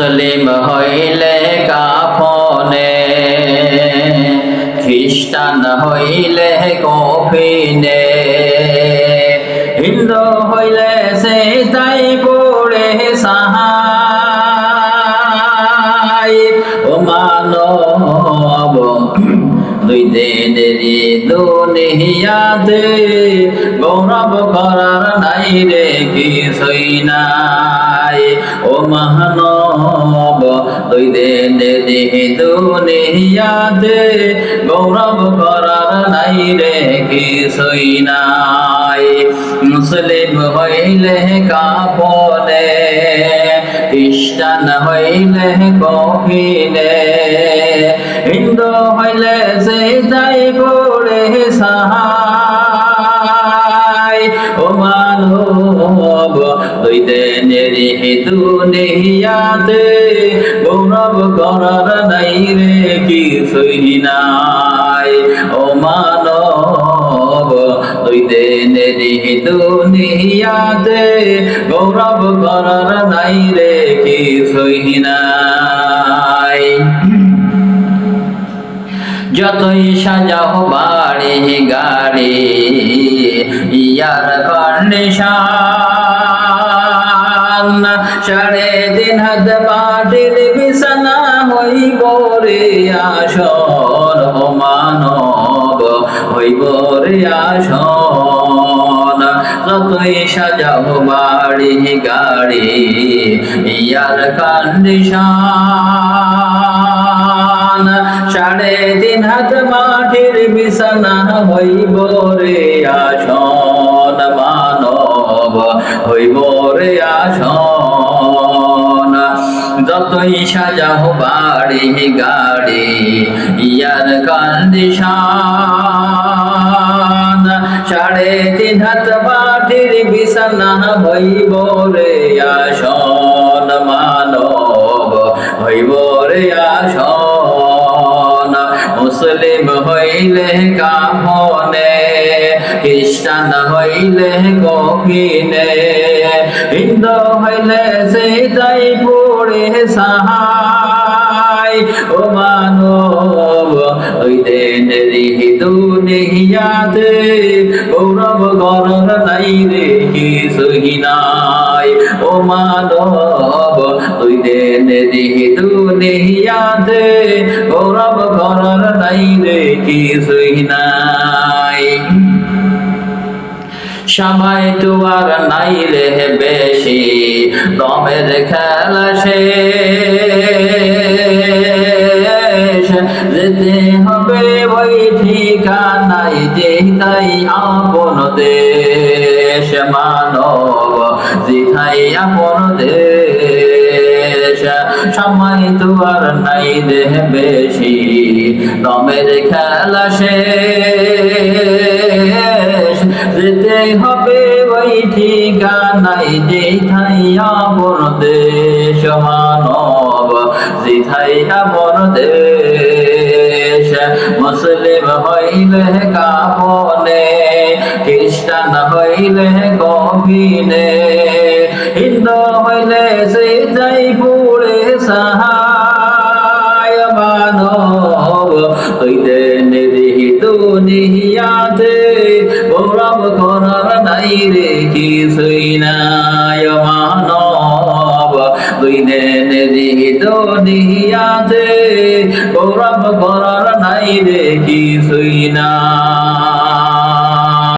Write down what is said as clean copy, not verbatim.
মুসলিম হইলে কাফনে, খ্রিস্টান হইলে কফিনে, হিন্দু হইলে সে তাই পড়ে সাহাই। ও মানব দুই দিনেরই দুনিয়াতে গৌরব করার নাই রে কিছুই নাই। ও মানব দুই দিনেরই দুনিয়াতে গৌরব করার নাই রে কিছুই নাই। মুসলিম হইলে কাফনে, খ্রিস্টান হইলে কফিনে, হিন্দু হইলে সে তাই পড়ে সাহাই। ও মানব দুই দিনেরই দুনিয়াতে গৌরব করার নাই রে কিছুই নাই। ও মানব দুই দিনেরই দুনিয়াতে গৌরব করার নাই রে কিছুই নাই। যতই সাজাও বাড়ি গাড়ি ইয়ার কন্ডিশন, 3.5 হাত মাটির বিছানা হইব রে আসন। ও মানব হইব রে আসন। যতই সাজাও বাড়ি গাড়ি ইয়ার কন্ডিশন, 3.5 হাত মাটির বিছানা হইব রে আসন। মানব হইব রে আসন। যতই সাজাও বাড়ি গাড়ি ইয়ার কন্ডিশন, 3.5 হাত মাটির বিছানা হইব রে আসন। মানব হইব রে আসন। মুসলিম হইলে কাফনে, খ্রিস্টান হইলে কফিনে, হিন্দু হইলে সে তাই পড়ে সাহাই। ও মানব দুই দিনেরই দুনিয়াতে গৌরব করার নাই রে কিছুই নাই। ও মানব দুই দিনেরই দুনিয়াতে গৌরব করার নাই রে কিছুই নাই। সময় তো আর নাই রে বেশি, দমের খেলা শেষ, যেতে হবে ওই ঠিকানায় যেথায় আপন দেশ। মানব যেথায় আপন দেশ। সময় তো আর নাই রে বেশি, দমের খেলা শেষ, যেতে হবে ওই ঠিকানায় যেথায় আপন দেশ। মানব যেথায় আপন দেশ। মুসলিম হইলে কাফনে, খ্রিস্টান হইলে কফিনে, হিন্দু হইলে সে তাই পড়ে সাহাই। মানব দুই দিনেরই দুনিয়াতে গৌরব করার নাই রে কিছুই নাই। মানব দুই দিনেরই দুনিয়াতে গৌরব করার নাই রে কিছুই নাই।